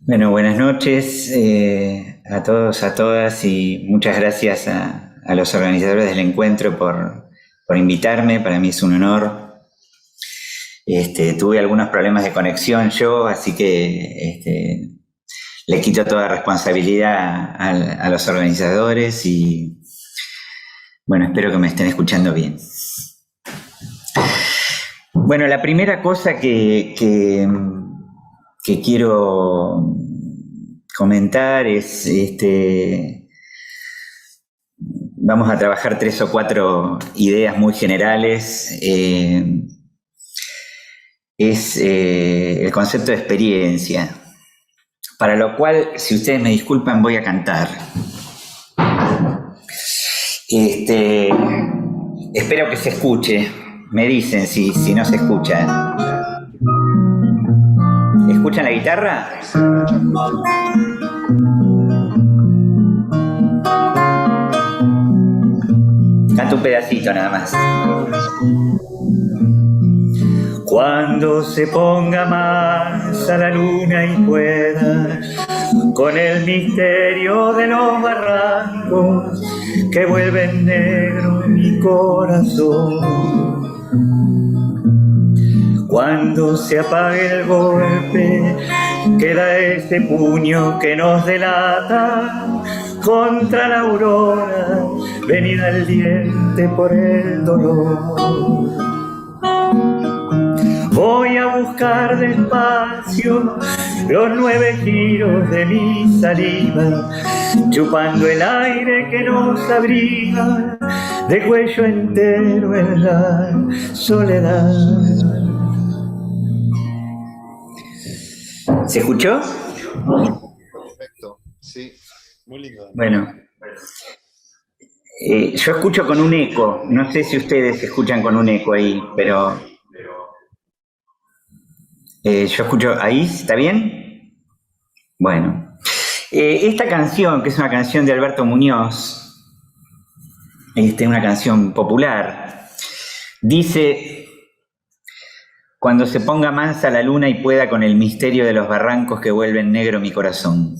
Bueno, buenas noches a todos, a todas y muchas gracias a los organizadores del encuentro por invitarme. Para mí es un honor. Tuve algunos problemas de conexión yo, así que le quito toda responsabilidad a los organizadores y bueno, espero que me estén escuchando bien. Bueno, la primera cosa que quiero comentar es, vamos a trabajar 3 o 4 ideas muy generales. Es el concepto de experiencia, para lo cual, si ustedes me disculpan, voy a cantar. Espero que se escuche. Me dicen si no se escucha. ¿Escuchan la guitarra? Canto un pedacito nada más. Cuando se ponga más a la luna y pueda, con el misterio de los barrancos que vuelven negro mi corazón. Cuando se apague el golpe, queda ese puño que nos delata contra la aurora, venida al diente por el dolor. Voy a buscar despacio los 9 giros de mi saliva, chupando el aire que nos abriga de cuello entero en la soledad. ¿Se escuchó? Perfecto, sí, muy lindo. Bueno, yo escucho con un eco. No sé si ustedes escuchan con un eco ahí, pero yo escucho ahí. ¿Está bien? Bueno, esta canción, que es una canción de Alberto Muñoz, una canción popular, dice: cuando se ponga mansa la luna y pueda con el misterio de los barrancos que vuelven negro mi corazón.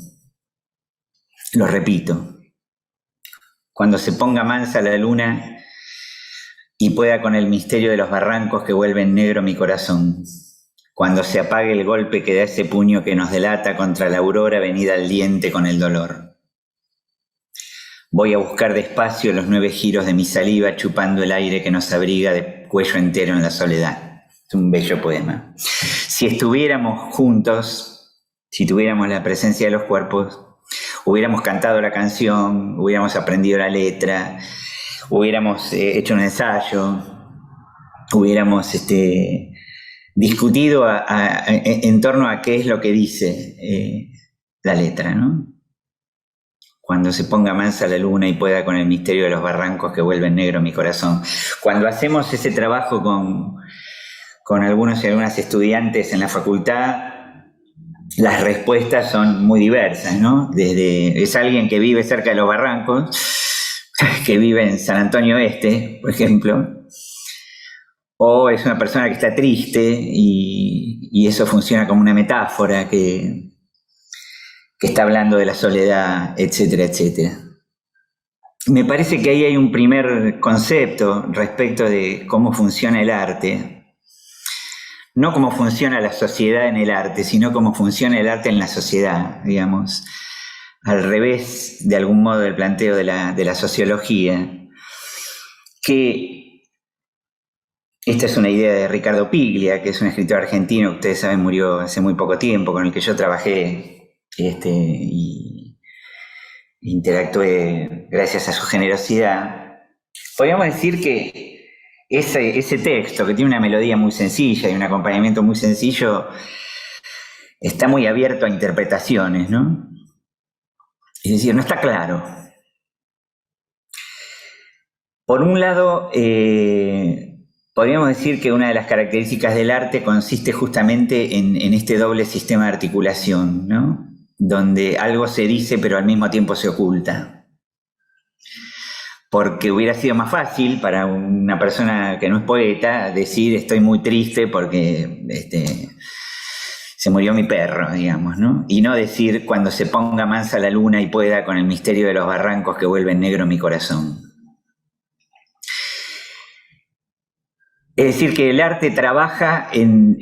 Lo repito. Cuando se ponga mansa la luna y pueda con el misterio de los barrancos que vuelven negro mi corazón. Cuando se apague el golpe que da ese puño que nos delata contra la aurora venida al diente con el dolor. Voy a buscar despacio los 9 giros de mi saliva, chupando el aire que nos abriga de cuello entero en la soledad. Es un bello poema. Si estuviéramos juntos, si tuviéramos la presencia de los cuerpos, hubiéramos cantado la canción, hubiéramos aprendido la letra, hubiéramos hecho un ensayo, hubiéramos discutido en torno a qué es lo que dice la letra, ¿no? Cuando se ponga mansa la luna y pueda con el misterio de los barrancos que vuelven negro mi corazón. Cuando hacemos ese trabajo con algunos y algunas estudiantes en la facultad, las respuestas son muy diversas, ¿no? Es alguien que vive cerca de los barrancos, que vive en San Antonio Este, por ejemplo, o es una persona que está triste y eso funciona como una metáfora que está hablando de la soledad, etcétera, etcétera. Me parece que ahí hay un primer concepto respecto de cómo funciona el arte. No cómo funciona la sociedad en el arte, sino cómo funciona el arte en la sociedad, digamos, al revés, de algún modo, del planteo de la sociología, que esta es una idea de Ricardo Piglia, que es un escritor argentino que ustedes saben murió hace muy poco tiempo, con el que yo trabajé y interactué gracias a su generosidad. Podríamos decir que ese texto, que tiene una melodía muy sencilla y un acompañamiento muy sencillo, está muy abierto a interpretaciones, ¿no? Es decir, no está claro. Por un lado, podríamos decir que una de las características del arte consiste justamente en este doble sistema de articulación, ¿no? Donde algo se dice pero al mismo tiempo se oculta. Porque hubiera sido más fácil para una persona que no es poeta decir estoy muy triste porque se murió mi perro, digamos, ¿no? Y no decir cuando se ponga mansa la luna y pueda con el misterio de los barrancos que vuelven negro mi corazón. Es decir, que el arte trabaja en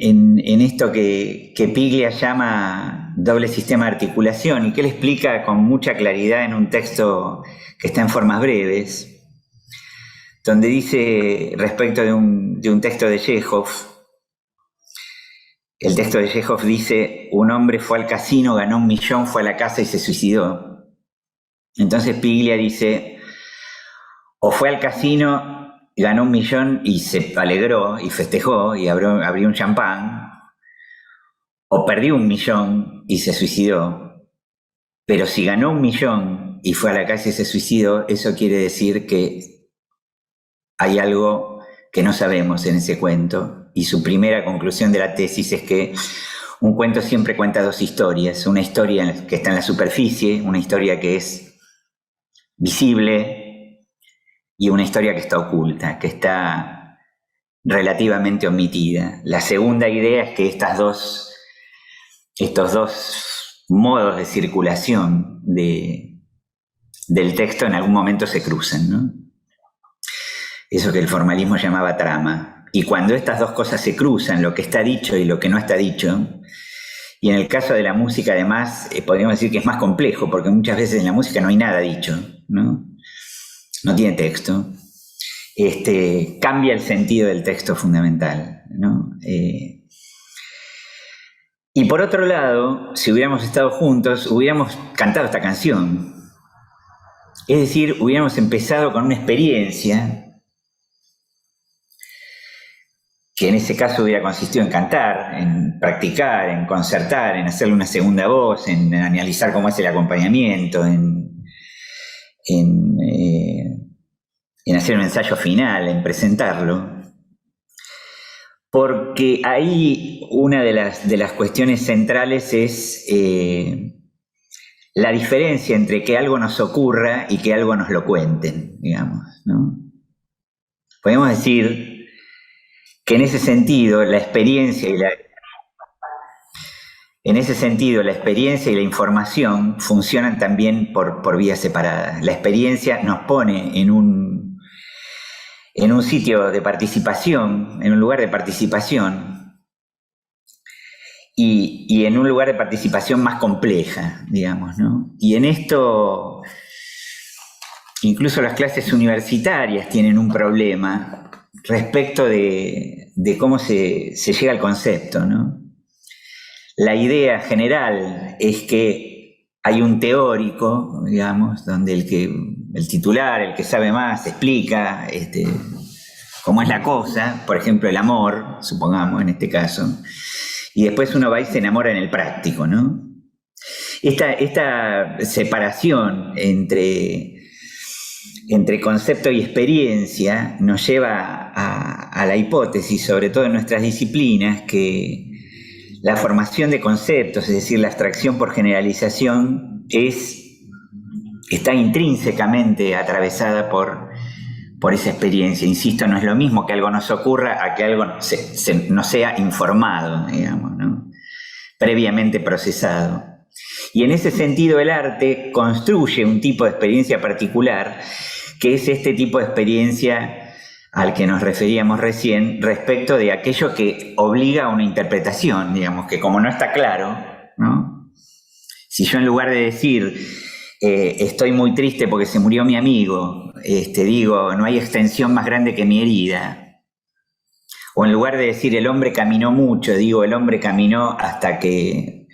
esto que Piglia llama doble sistema de articulación y que él explica con mucha claridad en un texto que está en formas breves, donde dice respecto de un texto de Chekhov, el texto de Chekhov dice: un hombre fue al casino, ganó 1 millón, fue a la casa y se suicidó. Entonces Piglia dice: o fue al casino, ganó 1 millón y se alegró y festejó y abrió un champán, o perdió 1 millón y se suicidó. Pero si ganó 1 millón y fue a la casa y se suicidó, eso quiere decir que hay algo que no sabemos en ese cuento. Y su primera conclusión de la tesis es que un cuento siempre cuenta 2 historias. Una historia que está en la superficie, una historia que es visible, y una historia que está oculta, que está relativamente omitida. La segunda idea es que estos dos modos de circulación del texto en algún momento se cruzan, ¿no? Eso que el formalismo llamaba trama. Y cuando estas 2 cosas se cruzan, lo que está dicho y lo que no está dicho, y en el caso de la música además podríamos decir que es más complejo, porque muchas veces en la música no hay nada dicho, ¿no? No tiene texto, cambia el sentido del texto fundamental, ¿no? Y por otro lado, si hubiéramos estado juntos, hubiéramos cantado esta canción. Es decir, hubiéramos empezado con una experiencia que en ese caso hubiera consistido en cantar, en practicar, en concertar, en hacerle una segunda voz, en analizar cómo es el acompañamiento, en hacer un ensayo final, en presentarlo, porque ahí una de las cuestiones centrales es la diferencia entre que algo nos ocurra y que algo nos lo cuenten, digamos, ¿no? Podemos decir que en ese sentido la experiencia y la información funcionan también por vías separadas. La experiencia nos pone en un sitio de participación, en un lugar de participación, y en un lugar de participación más compleja, digamos, ¿no? Y en esto, incluso las clases universitarias tienen un problema respecto de cómo se llega al concepto, ¿no? La idea general es que hay un teórico, digamos, donde el titular, el que sabe más, explica cómo es la cosa, por ejemplo, el amor, supongamos en este caso, y después uno va y se enamora en el práctico, ¿no? Esta separación entre concepto y experiencia nos lleva a la hipótesis, sobre todo en nuestras disciplinas, que la formación de conceptos, es decir, la abstracción por generalización, está intrínsecamente atravesada por esa experiencia. Insisto, no es lo mismo que algo nos ocurra a que algo no sea informado, digamos, ¿no? Previamente procesado. Y en ese sentido el arte construye un tipo de experiencia particular, que es este tipo de experiencia al que nos referíamos recién, respecto de aquello que obliga a una interpretación, digamos, que como no está claro, ¿no? Si yo en lugar de decir estoy muy triste porque se murió mi amigo, digo, no hay extensión más grande que mi herida, o en lugar de decir el hombre caminó mucho, digo el hombre caminó hasta que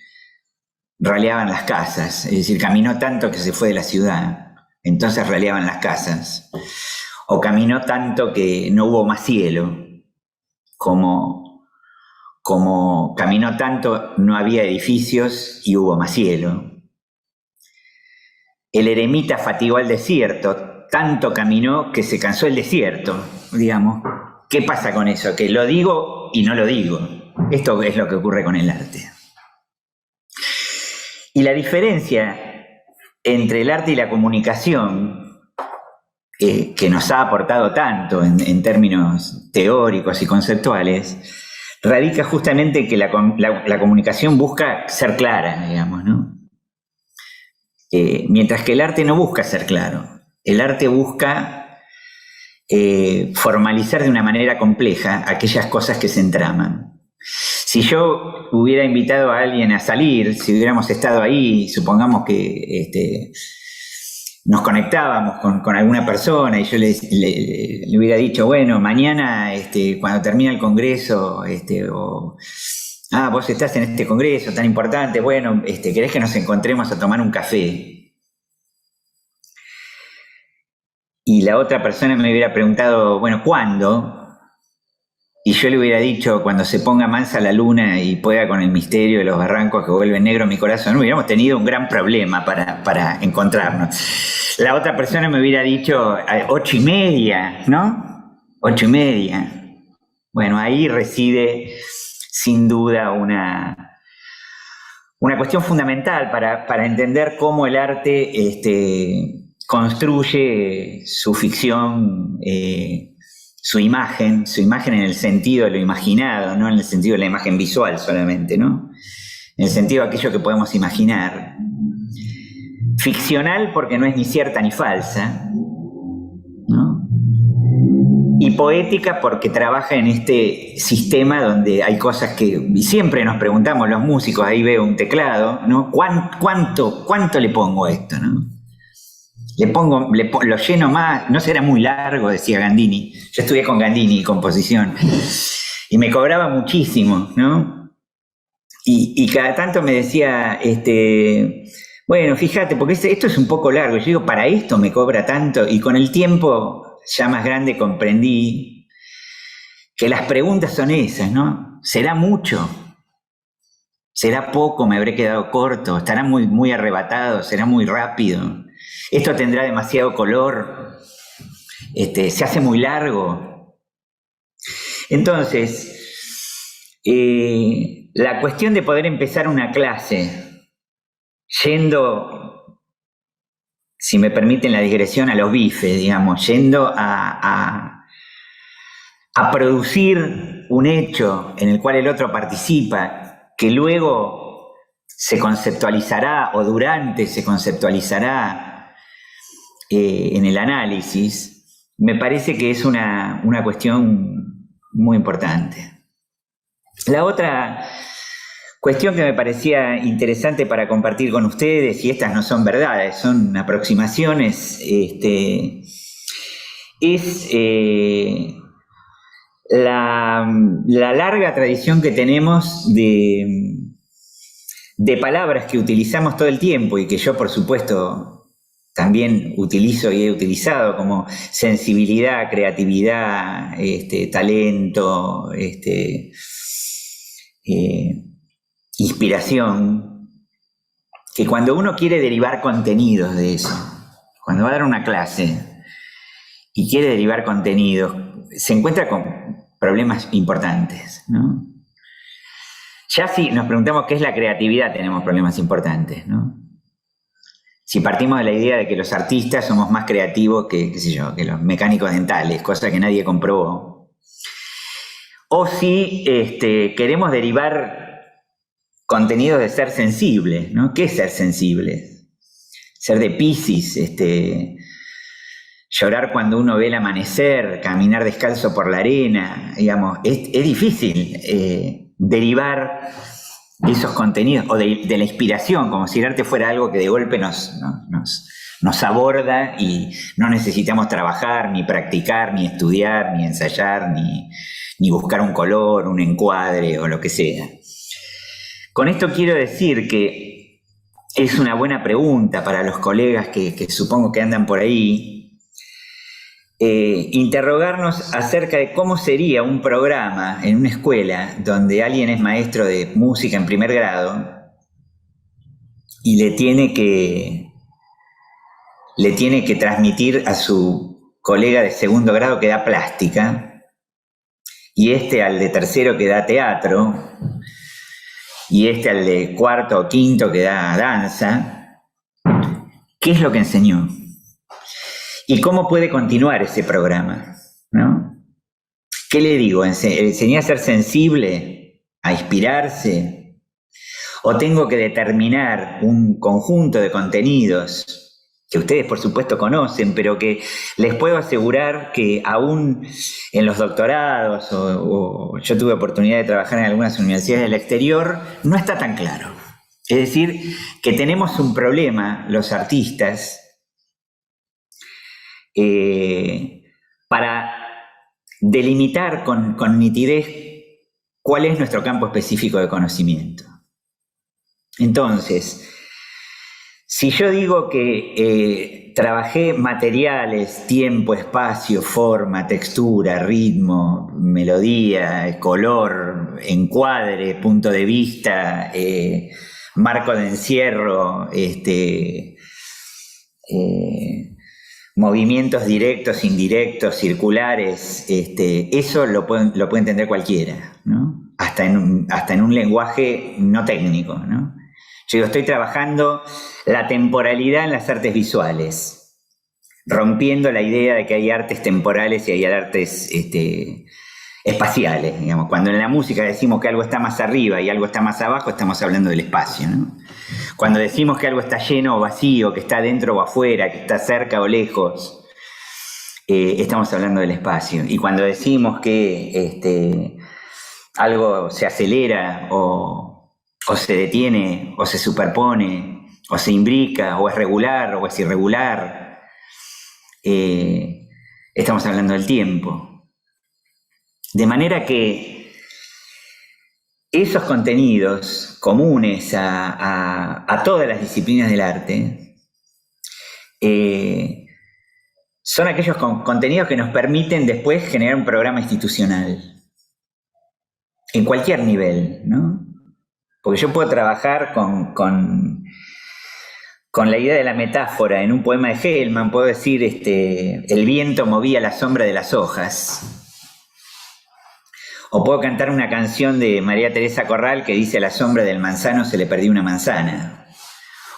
raleaban las casas, es decir, caminó tanto que se fue de la ciudad, entonces raleaban las casas. O caminó tanto que no hubo más cielo, como caminó tanto no había edificios y hubo más cielo. El eremita fatigó al desierto, tanto caminó que se cansó el desierto, digamos. ¿Qué pasa con eso? Que lo digo y no lo digo. Esto es lo que ocurre con el arte. Y la diferencia entre el arte y la comunicación, que nos ha aportado tanto en términos teóricos y conceptuales, radica justamente que la comunicación busca ser clara, digamos, ¿no? Mientras que el arte no busca ser claro. El arte busca formalizar de una manera compleja aquellas cosas que se entraman. Si yo hubiera invitado a alguien a salir, si hubiéramos estado ahí, supongamos que nos conectábamos con alguna persona y yo le hubiera dicho, bueno, mañana cuando termine el congreso, vos estás en este congreso tan importante, bueno, ¿querés que nos encontremos a tomar un café? Y la otra persona me hubiera preguntado, bueno, ¿cuándo? Y yo le hubiera dicho, cuando se ponga mansa la luna y pueda con el misterio de los barrancos que vuelven negro mi corazón, hubiéramos tenido un gran problema para encontrarnos. La otra persona me hubiera dicho 8:30, ¿no? 8:30. Bueno, ahí reside sin duda una cuestión fundamental para entender cómo el arte construye su ficción, su imagen en el sentido de lo imaginado, no en el sentido de la imagen visual solamente, ¿no? En el sentido de aquello que podemos imaginar. Ficcional porque no es ni cierta ni falsa, ¿no? Y poética porque trabaja en este sistema donde hay cosas que siempre nos preguntamos los músicos, ahí veo un teclado, ¿no? ¿Cuánto le pongo a esto, no? Lo lleno más, no será muy largo, decía Gandini. Yo estudié con Gandini composición y me cobraba muchísimo, ¿no? Y cada tanto me decía, bueno, fíjate, porque esto es un poco largo. Yo digo, para esto me cobra tanto. Y con el tiempo, ya más grande, comprendí que las preguntas son esas, ¿no? ¿Será mucho? ¿Será poco? ¿Me habré quedado corto? ¿Estará muy, muy arrebatado? ¿Será muy rápido? ¿Esto tendrá demasiado color? ¿Se hace muy largo? Entonces, la cuestión de poder empezar una clase yendo, si me permiten la digresión, a los bifes, digamos, yendo a producir un hecho en el cual el otro participa, que luego se conceptualizará o durante se conceptualizará en el análisis, me parece que es una cuestión muy importante. La otra cuestión que me parecía interesante para compartir con ustedes, y estas no son verdades, son aproximaciones, es la larga tradición que tenemos de palabras que utilizamos todo el tiempo y que yo, por supuesto, también utilizo y he utilizado, como sensibilidad, creatividad, talento, inspiración, que cuando uno quiere derivar contenidos de eso, cuando va a dar una clase y quiere derivar contenidos, se encuentra con problemas importantes, ¿no? Ya si nos preguntamos qué es la creatividad, tenemos problemas importantes, ¿no? Si partimos de la idea de que los artistas somos más creativos que los mecánicos dentales, cosa que nadie comprobó. O si queremos derivar contenidos de ser sensibles, ¿no? ¿Qué es ser sensible? Ser de Piscis, llorar cuando uno ve el amanecer, caminar descalzo por la arena, digamos, es difícil derivar esos contenidos, o de la inspiración, como si el arte fuera algo que de golpe nos aborda y no necesitamos trabajar, ni practicar, ni estudiar, ni ensayar, ni buscar un color, un encuadre o lo que sea. Con esto quiero decir que es una buena pregunta para los colegas que supongo que andan por ahí, interrogarnos acerca de cómo sería un programa en una escuela donde alguien es maestro de música en primer grado y le tiene que transmitir a su colega de segundo grado que da plástica, y al de tercero que da teatro, y al de cuarto o quinto que da danza. ¿Qué es lo que enseñó? ¿Y cómo puede continuar ese programa, ¿no? ¿Qué le digo? ¿Enseñé a ser sensible? ¿A inspirarse? ¿O tengo que determinar un conjunto de contenidos que ustedes por supuesto conocen, pero que les puedo asegurar que aún en los doctorados, o yo tuve oportunidad de trabajar en algunas universidades del exterior, no está tan claro? Es decir, que tenemos un problema, los artistas, para delimitar con nitidez cuál es nuestro campo específico de conocimiento. Entonces, si yo digo que trabajé materiales, tiempo, espacio, forma, textura, ritmo, melodía, color, encuadre, punto de vista, marco de encierro, movimientos directos, indirectos, circulares, eso lo puede entender cualquiera, ¿no? Hasta en un lenguaje no técnico, ¿no? Yo digo, estoy trabajando la temporalidad en las artes visuales, rompiendo la idea de que hay artes temporales y hay artes espaciales, digamos. Cuando en la música decimos que algo está más arriba y algo está más abajo, estamos hablando del espacio, ¿no? Cuando decimos que algo está lleno o vacío, que está dentro o afuera, que está cerca o lejos, estamos hablando del espacio. Y cuando decimos que algo se acelera o se detiene, o se superpone, o se imbrica, o es regular, o es irregular, estamos hablando del tiempo. De manera que esos contenidos comunes a todas las disciplinas del arte son aquellos contenidos que nos permiten después generar un programa institucional en cualquier nivel, ¿no? Porque yo puedo trabajar con la idea de la metáfora en un poema de Hellman, puedo decir, el viento movía la sombra de las hojas. O puedo cantar una canción de María Teresa Corral que dice: a la sombra del manzano se le perdió una manzana.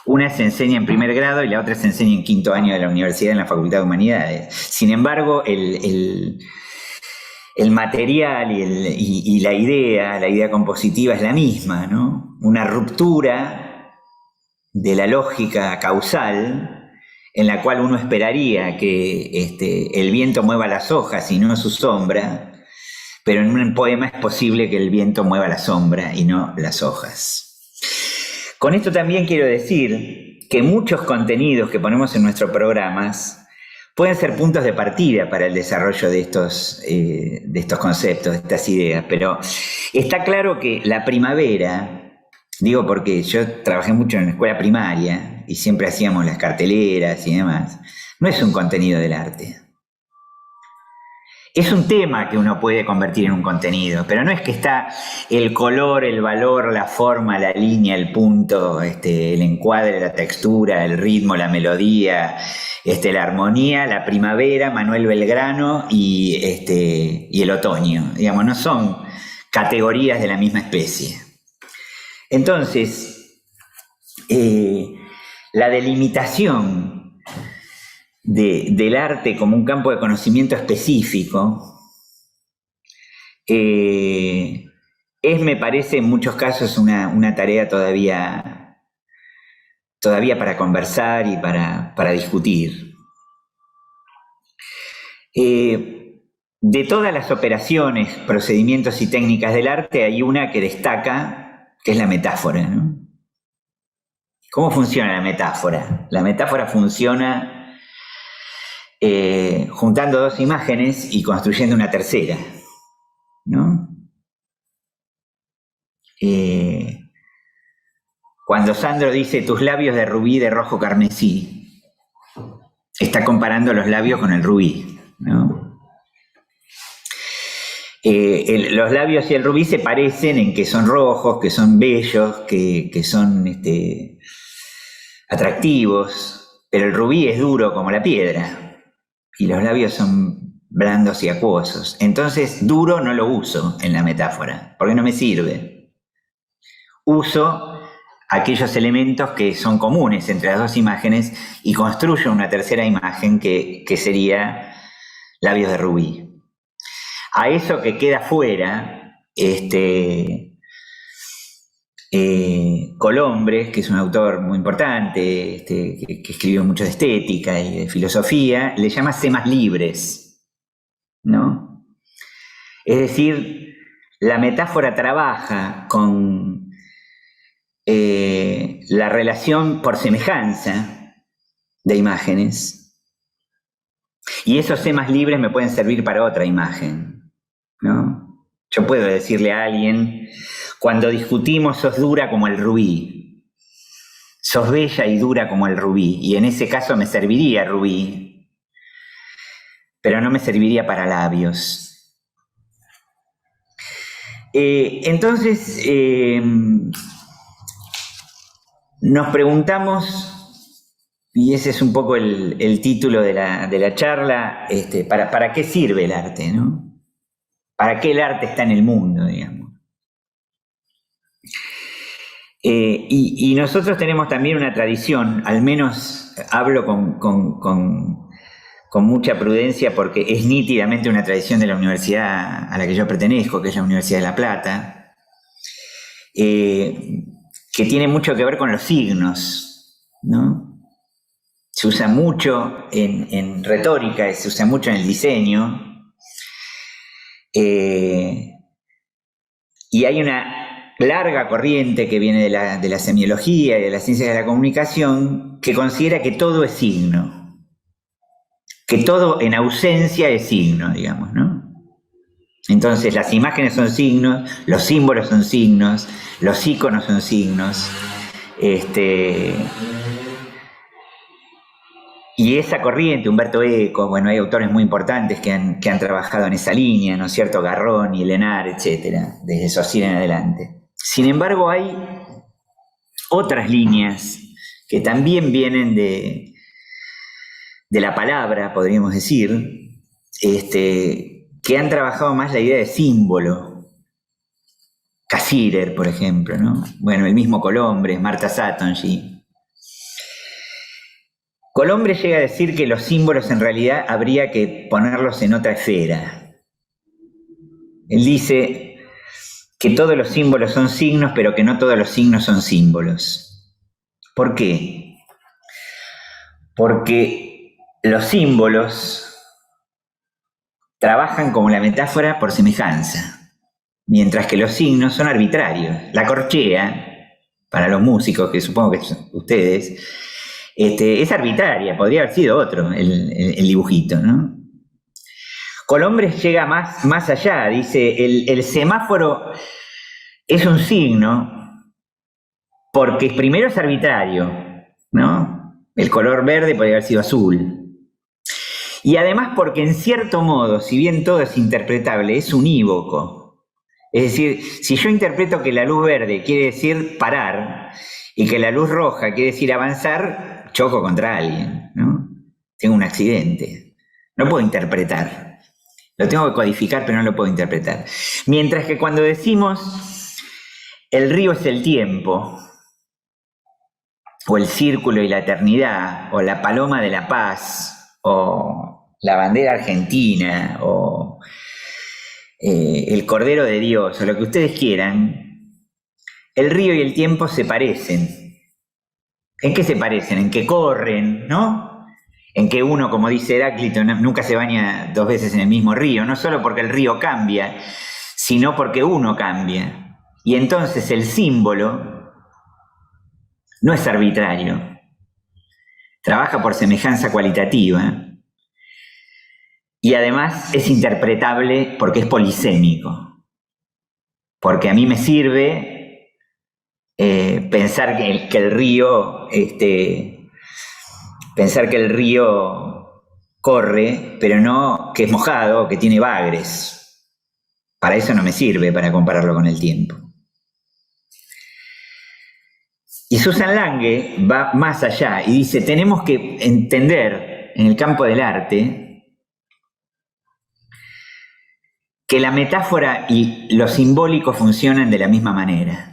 Una se enseña en primer grado y la otra se enseña en quinto año de la universidad en la Facultad de Humanidades. Sin embargo, el material y la idea compositiva es la misma, ¿no? Una ruptura de la lógica causal en la cual uno esperaría que el viento mueva las hojas y no su sombra, pero en un poema es posible que el viento mueva la sombra y no las hojas. Con esto también quiero decir que muchos contenidos que ponemos en nuestros programas pueden ser puntos de partida para el desarrollo de estos conceptos, de estas ideas, pero está claro que la primavera, digo porque yo trabajé mucho en la escuela primaria y siempre hacíamos las carteleras y demás, no es un contenido del arte. Es un tema que uno puede convertir en un contenido, pero no es que está el color, el valor, la forma, la línea, el punto, el encuadre, la textura, el ritmo, la melodía, la armonía, la primavera, Manuel Belgrano y el otoño. Digamos, no son categorías de la misma especie. Entonces, la delimitación del arte como un campo de conocimiento específico es, me parece, en muchos casos una tarea todavía para conversar y para discutir. De todas las operaciones, procedimientos y técnicas del arte, hay una que destaca, que es la metáfora, ¿no? ¿Cómo funciona la metáfora? La metáfora funciona juntando dos imágenes y construyendo una tercera, ¿no? Cuando Sandro dice tus labios de rubí de rojo carmesí, está comparando los labios con el rubí, ¿no? Los labios y el rubí se parecen en que son rojos, que son bellos, que son atractivos, pero el rubí es duro como la piedra y los labios son blandos y acuosos. Entonces, duro no lo uso en la metáfora, porque no me sirve. Uso aquellos elementos que son comunes entre las dos imágenes y construyo una tercera imagen que sería labios de rubí. a eso que queda fuera, Colombres, que es un autor muy importante, que escribió mucho de estética y de filosofía, le llama semas libres, ¿no? Es decir, la metáfora trabaja con la relación por semejanza de imágenes, y esos semas libres me pueden servir para otra imagen, ¿no? Yo puedo decirle a alguien: cuando discutimos sos dura como el rubí, sos bella y dura como el rubí, y en ese caso me serviría rubí, pero no me serviría para labios. Entonces, nos preguntamos, y ese es un poco el título de la charla, ¿para qué sirve el arte, no? ¿Para qué el arte está en el mundo, digamos? Y nosotros tenemos también una tradición, al menos hablo con mucha prudencia porque es nítidamente una tradición de la universidad a la que yo pertenezco, que es la Universidad de La Plata, que tiene mucho que ver con los signos, ¿no? Se usa mucho en retórica, se usa mucho en el diseño, y hay una larga corriente que viene de la semiología y de las ciencias de la comunicación que considera que todo es signo, que todo en ausencia es signo, digamos, ¿no? Entonces las imágenes son signos, los símbolos son signos, los íconos son signos, y esa corriente, Umberto Eco, bueno, hay autores muy importantes que han trabajado en esa línea, ¿no es cierto? Garrón y Lenar, etcétera, desde Saussure en adelante. Sin embargo, hay otras líneas que también vienen de la palabra, podríamos decir, que han trabajado más la idea de símbolo. Cassirer, por ejemplo, ¿no? Bueno, el mismo Colombres, Marta Satongi. Colombres llega a decir que los símbolos en realidad habría que ponerlos en otra esfera. Él dice que todos los símbolos son signos, pero que no todos los signos son símbolos. ¿Por qué? Porque los símbolos trabajan como la metáfora por semejanza, mientras que los signos son arbitrarios. La corchea, para los músicos, que supongo que son ustedes, es arbitraria, podría haber sido otro el dibujito, ¿no? Colombres llega más allá, dice, el semáforo es un signo porque primero es arbitrario, ¿no? El color verde podría haber sido azul. Y además porque en cierto modo, si bien todo es interpretable, es unívoco. Es decir, si yo interpreto que la luz verde quiere decir parar y que la luz roja quiere decir avanzar, choco contra alguien, ¿no? Tengo un accidente. No puedo interpretar. Lo tengo que codificar, pero no lo puedo interpretar. Mientras que cuando decimos el río es el tiempo, o el círculo y la eternidad, o la paloma de la paz, o la bandera argentina, o el cordero de Dios, o lo que ustedes quieran, el río y el tiempo se parecen. ¿En qué se parecen? En que corren, ¿no? En que uno, como dice Heráclito, nunca se baña dos veces en el mismo río, no solo porque el río cambia, sino porque uno cambia. Y entonces el símbolo no es arbitrario, trabaja por semejanza cualitativa y además es interpretable porque es polisémico, porque a mí me sirve pensar que el río, pensar que el río corre, pero no que es mojado, que tiene bagres. Para eso no me sirve, para compararlo con el tiempo. Y Susan Lange va más allá y dice, tenemos que entender en el campo del arte que la metáfora y lo simbólico funcionan de la misma manera.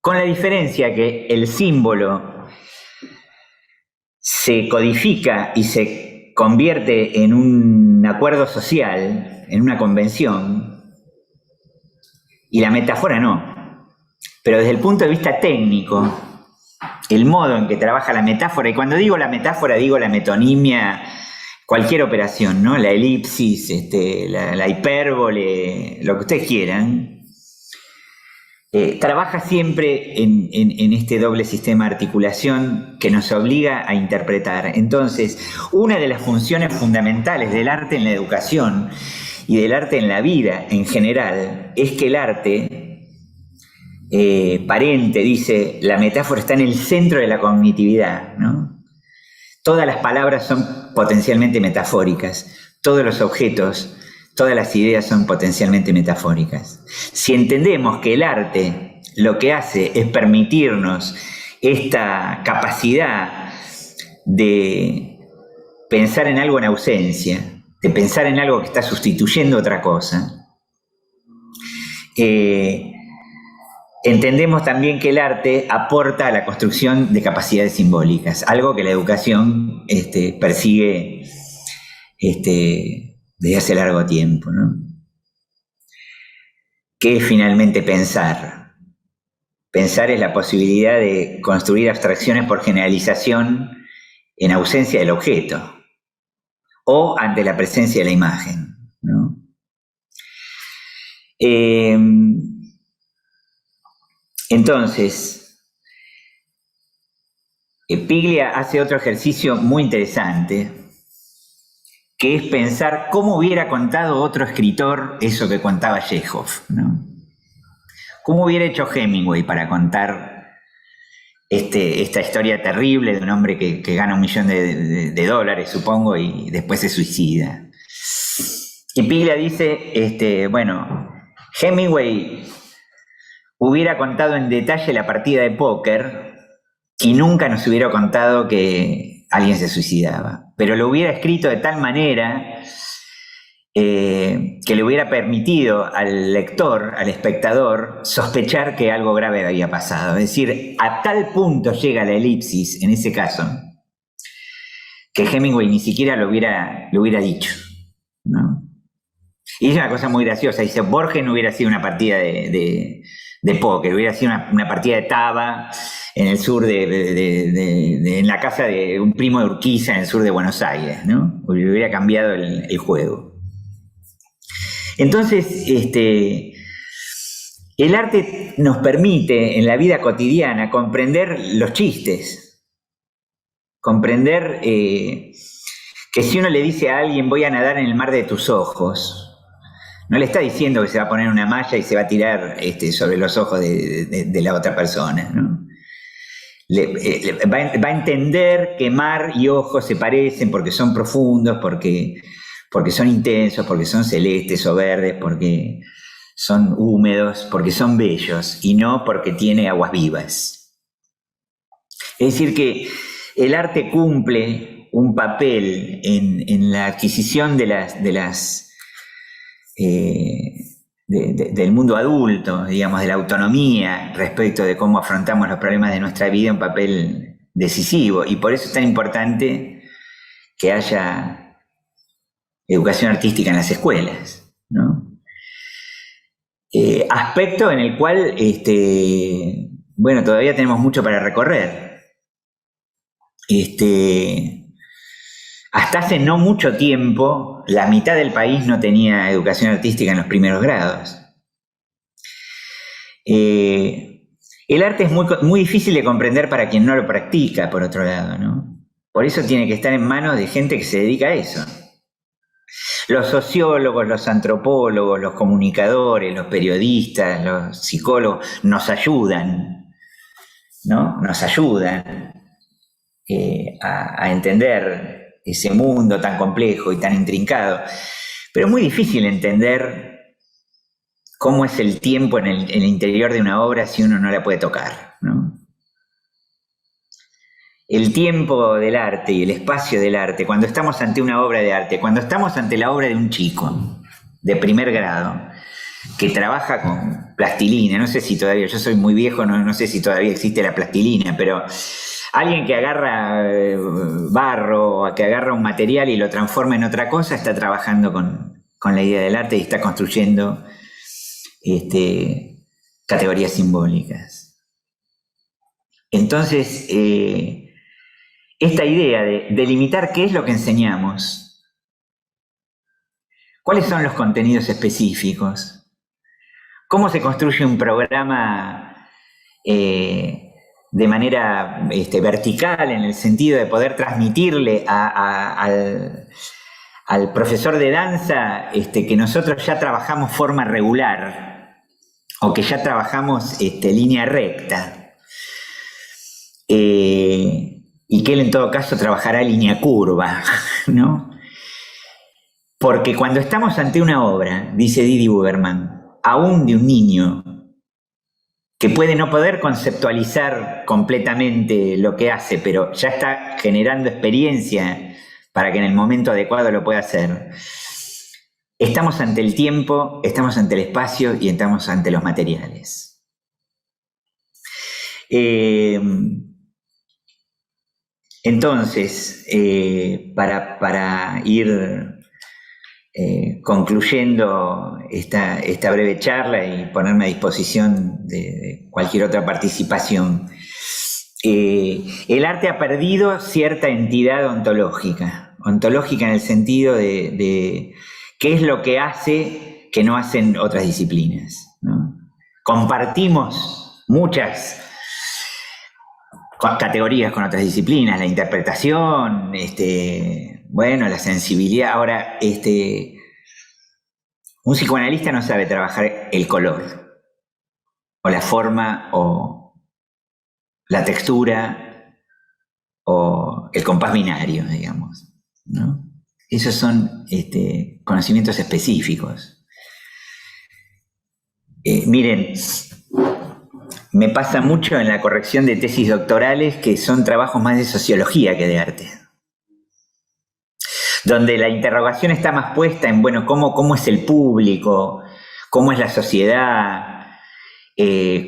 Con la diferencia que el símbolo se codifica y se convierte en un acuerdo social, en una convención, y la metáfora no. Pero desde el punto de vista técnico, el modo en que trabaja la metáfora, y cuando digo la metáfora digo la metonimia, cualquier operación, ¿no? La elipsis, la hipérbole, lo que ustedes quieran, trabaja siempre en este doble sistema de articulación que nos obliga a interpretar. Entonces, una de las funciones fundamentales del arte en la educación y del arte en la vida en general es que el arte, Parente dice, la metáfora está en el centro de la cognitividad, ¿no? Todas las palabras son potencialmente metafóricas, todos los objetos, todas las ideas son potencialmente metafóricas. Si entendemos que el arte lo que hace es permitirnos esta capacidad de pensar en algo en ausencia, de pensar en algo que está sustituyendo otra cosa, entendemos también que el arte aporta a la construcción de capacidades simbólicas, algo que la educación persigue desde hace largo tiempo, ¿no? ¿Qué es finalmente pensar? Pensar es la posibilidad de construir abstracciones por generalización en ausencia del objeto o ante la presencia de la imagen, ¿no? Entonces, Piglia hace otro ejercicio muy interesante, que es pensar cómo hubiera contado otro escritor eso que contaba Chekhov, ¿no? ¿Cómo hubiera hecho Hemingway para contar esta historia terrible de un hombre que gana $1 millón de dólares, supongo, y después se suicida? Y Piglia dice, bueno, Hemingway hubiera contado en detalle la partida de póker y nunca nos hubiera contado que alguien se suicidaba, pero lo hubiera escrito de tal manera que le hubiera permitido al lector, al espectador, sospechar que algo grave había pasado. Es decir, a tal punto llega la elipsis, en ese caso, que Hemingway ni siquiera lo hubiera dicho, ¿no? Y es una cosa muy graciosa, dice, Borges no hubiera sido una partida de póker, hubiera sido una partida de taba en el sur en la casa de un primo de Urquiza en el sur de Buenos Aires, ¿no? Hubiera cambiado el juego. Entonces, el arte nos permite en la vida cotidiana comprender los chistes, comprender que si uno le dice a alguien voy a nadar en el mar de tus ojos, no le está diciendo que se va a poner una malla y se va a tirar sobre los ojos de la otra persona, ¿no? Va a entender que mar y ojos se parecen porque son profundos, porque son intensos, porque son celestes o verdes, porque son húmedos, porque son bellos, y no porque tiene aguas vivas. Es decir, que el arte cumple un papel en la adquisición del mundo adulto, digamos, de la autonomía respecto de cómo afrontamos los problemas de nuestra vida, un papel decisivo. Y por eso es tan importante que haya educación artística en las escuelas, ¿no? Aspecto en el cual, bueno, todavía tenemos mucho para recorrer. Hasta hace no mucho tiempo, la mitad del país no tenía educación artística en los primeros grados. El arte es muy difícil de comprender para quien no lo practica, por otro lado, ¿no? Por eso tiene que estar en manos de gente que se dedica a eso. Los sociólogos, los antropólogos, los comunicadores, los periodistas, los psicólogos nos ayudan, ¿no? Nos ayudan a entender ese mundo tan complejo y tan intrincado. Pero es muy difícil entender cómo es el tiempo en el interior de una obra si uno no la puede tocar, ¿no? El tiempo del arte y el espacio del arte, cuando estamos ante una obra de arte, cuando estamos ante la obra de un chico de primer grado que trabaja con plastilina, no sé si todavía, yo soy muy viejo, no sé si todavía existe la plastilina, pero Alguien que agarra barro o que agarra un material y lo transforma en otra cosa está trabajando con la idea del arte y está construyendo categorías simbólicas. Entonces, esta idea de delimitar qué es lo que enseñamos, cuáles son los contenidos específicos, cómo se construye un programa de manera vertical, en el sentido de poder transmitirle al profesor de danza que nosotros ya trabajamos forma regular o que ya trabajamos línea recta, y que él en todo caso trabajará línea curva, ¿no? Porque cuando estamos ante una obra, dice Didi Buberman, aún de un niño que puede no poder conceptualizar completamente lo que hace, pero ya está generando experiencia para que en el momento adecuado lo pueda hacer, estamos ante el tiempo, estamos ante el espacio y estamos ante los materiales. Entonces, para ir concluyendo esta breve charla y ponerme a disposición de cualquier otra participación, el arte ha perdido cierta entidad ontológica en el sentido de qué es lo que hace que no hacen otras disciplinas, ¿no? Compartimos muchas categorías con otras disciplinas, la interpretación, la sensibilidad. Ahora, un psicoanalista no sabe trabajar el color, o la forma, o la textura, o el compás binario, digamos, ¿no? Esos son conocimientos específicos. Miren, me pasa mucho en la corrección de tesis doctorales que son trabajos más de sociología que de arte, donde la interrogación está más puesta en, bueno, cómo es el público, cómo es la sociedad,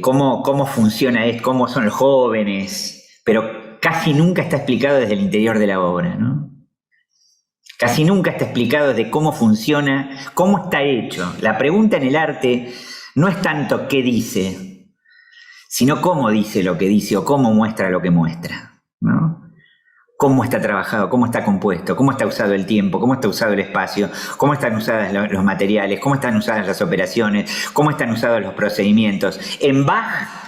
cómo funciona esto, cómo son los jóvenes, pero casi nunca está explicado desde el interior de la obra, ¿no? Casi nunca está explicado de cómo funciona, cómo está hecho. La pregunta en el arte no es tanto qué dice, sino cómo dice lo que dice o cómo muestra lo que muestra, ¿no? Cómo está trabajado, cómo está compuesto, cómo está usado el tiempo, cómo está usado el espacio, cómo están usadas los materiales, cómo están usadas las operaciones, cómo están usados los procedimientos. En Bach,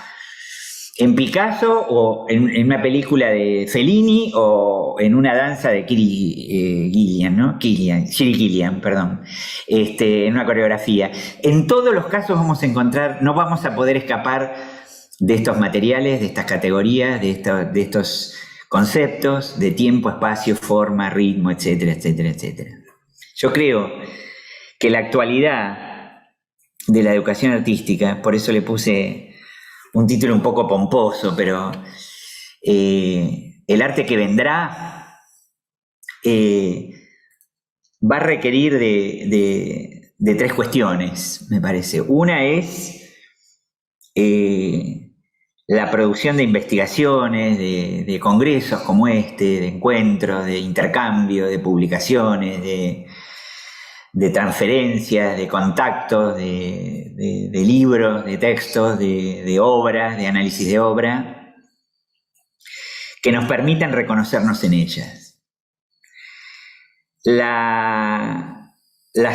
en Picasso, o en una película de Fellini, o en una danza de Shiri Gilliam, perdón, en una coreografía. En todos los casos vamos a encontrar, no vamos a poder escapar de estos materiales, de estas categorías, de estos conceptos de tiempo, espacio, forma, ritmo, etcétera, etcétera, etcétera. Yo creo que la actualidad de la educación artística, por eso le puse un título un poco pomposo, pero el arte que vendrá va a requerir de tres cuestiones, me parece. Una es la producción de investigaciones, de congresos como de encuentros, de intercambio, de publicaciones, de transferencias, de contactos, de libros, de textos, de obras, de análisis de obra, que nos permitan reconocernos en ellas. La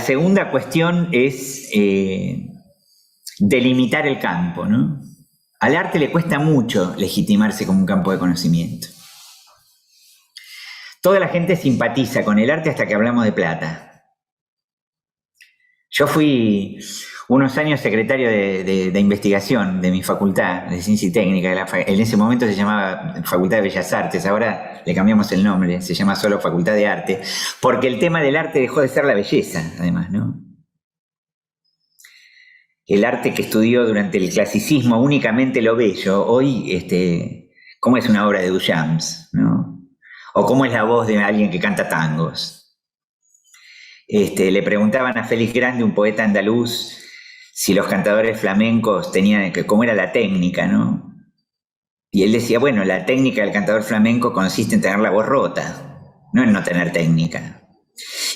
segunda cuestión es delimitar el campo, ¿no? Al arte le cuesta mucho legitimarse como un campo de conocimiento. Toda la gente simpatiza con el arte hasta que hablamos de plata. Yo fui unos años secretario de investigación de mi facultad de Ciencia y Técnica. En ese momento se llamaba Facultad de Bellas Artes, ahora le cambiamos el nombre, se llama solo Facultad de Arte, porque el tema del arte dejó de ser la belleza, además, ¿no? El arte que estudió durante el clasicismo únicamente lo bello, hoy, ¿cómo es una obra de Duchamp, ¿no? O cómo es la voz de alguien que canta tangos. Le preguntaban a Félix Grande, un poeta andaluz, si los cantadores flamencos tenían, cómo era la técnica, ¿no? Y él decía, bueno, la técnica del cantador flamenco consiste en tener la voz rota, no en no tener técnica.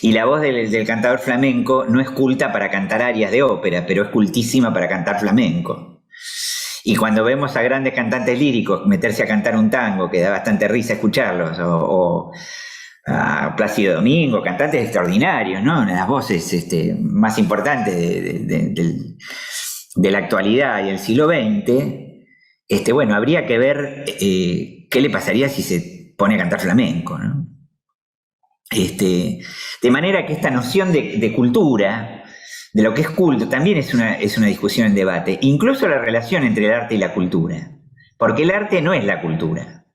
Y la voz del cantador flamenco no es culta para cantar arias de ópera, pero es cultísima para cantar flamenco. Y cuando vemos a grandes cantantes líricos meterse a cantar un tango, que da bastante risa escucharlos, o a Plácido Domingo, cantantes extraordinarios, ¿no? Una de las voces más importantes de la actualidad y del siglo XX, bueno, habría que ver qué le pasaría si se pone a cantar flamenco, ¿no? De manera que esta noción de cultura, de lo que es culto, también es una discusión en debate, incluso la relación entre el arte y la cultura, porque el arte no es la cultura.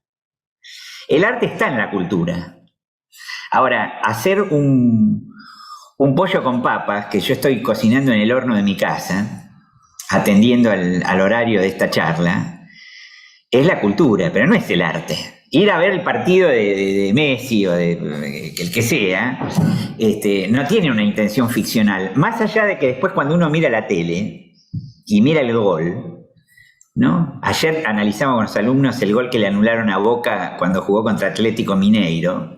El arte está en la cultura. Ahora, hacer un pollo con papas, que yo estoy cocinando en el horno de mi casa, atendiendo al horario de esta charla, es la cultura, pero no es el arte. Ir a ver el partido de Messi o de el que sea, no tiene una intención ficcional. Más allá de que después cuando uno mira la tele y mira el gol, ¿no? Ayer analizamos con los alumnos el gol que le anularon a Boca cuando jugó contra Atlético Mineiro.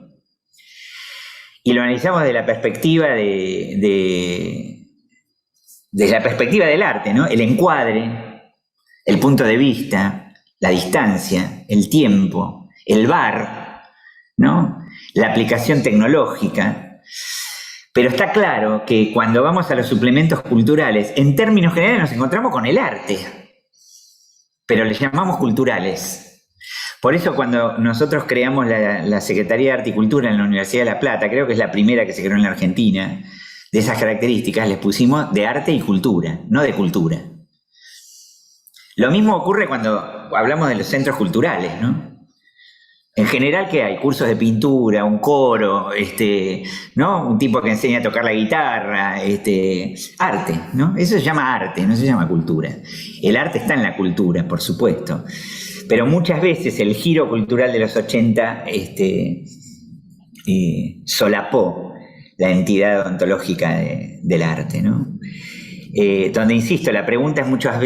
Y lo analizamos desde la perspectiva desde la perspectiva del arte, ¿no? El encuadre, el punto de vista, la distancia, el tiempo, el VAR, ¿no? La aplicación tecnológica. Pero está claro que cuando vamos a los suplementos culturales, en términos generales nos encontramos con el arte, pero le llamamos culturales. Por eso cuando nosotros creamos la Secretaría de Arte y Cultura en la Universidad de La Plata, creo que es la primera que se creó en la Argentina, de esas características, les pusimos de arte y cultura, no de cultura. Lo mismo ocurre cuando hablamos de los centros culturales, ¿no? En general, ¿qué hay? Cursos de pintura, un coro, ¿no? Un tipo que enseña a tocar la guitarra, arte, ¿no? Eso se llama arte, no se llama cultura. El arte está en la cultura, por supuesto. Pero muchas veces el giro cultural de los 80 solapó la entidad ontológica del arte, ¿no? Donde, insisto, la pregunta es muchas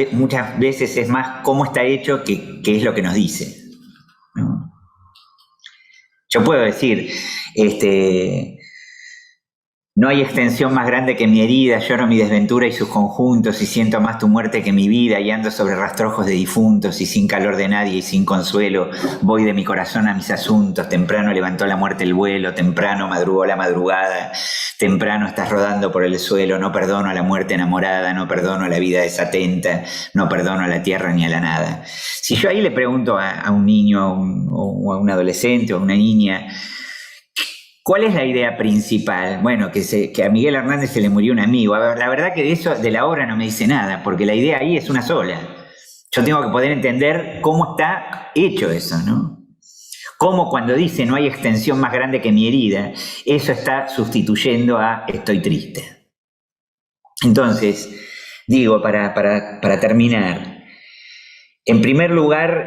veces es más cómo está hecho que qué es lo que nos dice, ¿no? Yo puedo decir, no hay extensión más grande que mi herida, lloro mi desventura y sus conjuntos, y siento más tu muerte que mi vida, y ando sobre rastrojos de difuntos, y sin calor de nadie y sin consuelo, voy de mi corazón a mis asuntos, temprano levantó la muerte el vuelo, temprano madrugó la madrugada, temprano estás rodando por el suelo, no perdono a la muerte enamorada, no perdono a la vida desatenta, no perdono a la tierra ni a la nada. Si yo ahí le pregunto a un niño o a un adolescente o a una niña, ¿cuál es la idea principal? Bueno, que a Miguel Hernández se le murió un amigo. A ver, la verdad que de eso, de la obra no me dice nada, porque la idea ahí es una sola. Yo tengo que poder entender cómo está hecho eso, ¿no? Cómo cuando dice no hay extensión más grande que mi herida, eso está sustituyendo a estoy triste. Entonces, digo, para terminar, en primer lugar,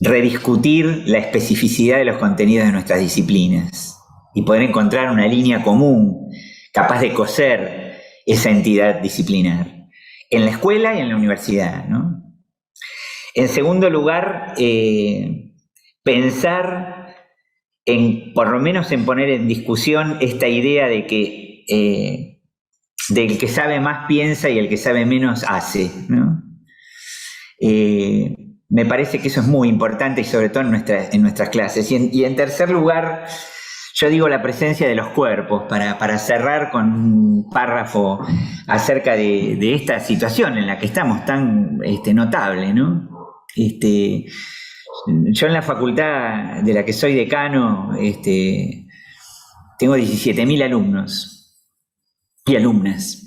rediscutir la especificidad de los contenidos de nuestras disciplinas y poder encontrar una línea común capaz de coser esa entidad disciplinar en la escuela y en la universidad, ¿no? En segundo lugar, pensar por lo menos en poner en discusión esta idea de que del que sabe más piensa y el que sabe menos hace, ¿no? Me parece que eso es muy importante y sobre todo en nuestras clases. Y en tercer lugar, yo digo la presencia de los cuerpos, para cerrar con un párrafo acerca de esta situación en la que estamos tan notable, ¿no? Yo en la facultad de la que soy decano, tengo 17.000 alumnos y alumnas.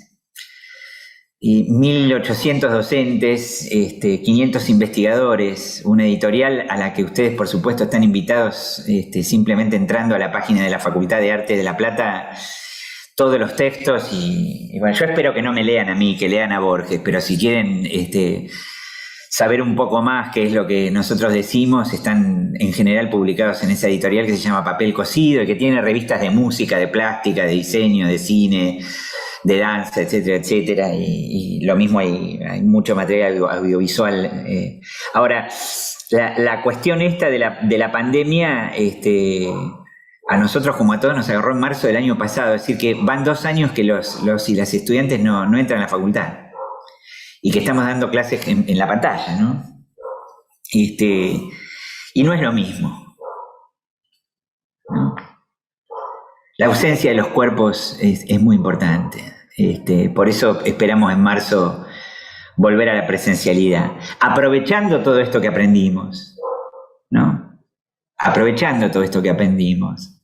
Y 1.800 docentes, 500 investigadores, una editorial a la que ustedes, por supuesto, están invitados simplemente entrando a la página de la Facultad de Arte de La Plata, todos los textos. Y bueno, yo espero que no me lean a mí, que lean a Borges, pero si quieren saber un poco más qué es lo que nosotros decimos, están en general publicados en esa editorial que se llama Papel Cocido y que tiene revistas de música, de plástica, de diseño, de cine, de danza, etcétera, etcétera, y lo mismo hay mucho material audiovisual. Ahora, la cuestión esta de la pandemia, a nosotros como a todos nos agarró en marzo del año pasado, es decir que van 2 años que los y las estudiantes no entran a la facultad y que estamos dando clases en la pantalla, ¿no? Y no es lo mismo, ¿no? La ausencia de los cuerpos es muy importante. Por eso esperamos en marzo volver a la presencialidad, aprovechando todo esto que aprendimos, ¿no? Aprovechando todo esto que aprendimos,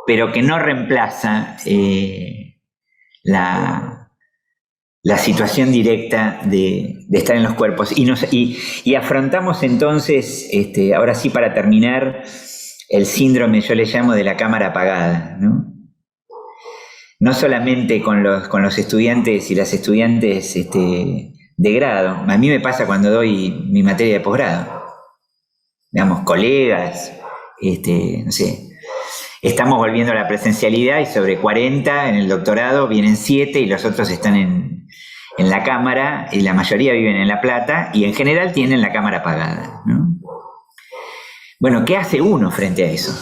pero que no reemplaza la situación directa de estar en los cuerpos. Y afrontamos entonces, ahora sí para terminar, el síndrome, yo le llamo, de la cámara apagada, ¿no? No solamente con los estudiantes y las estudiantes de grado. A mí me pasa cuando doy mi materia de posgrado. Digamos, colegas, no sé, estamos volviendo a la presencialidad y sobre 40 en el doctorado vienen 7 y los otros están en la cámara y la mayoría viven en La Plata y en general tienen la cámara apagada, ¿no? Bueno, ¿qué hace uno frente a eso?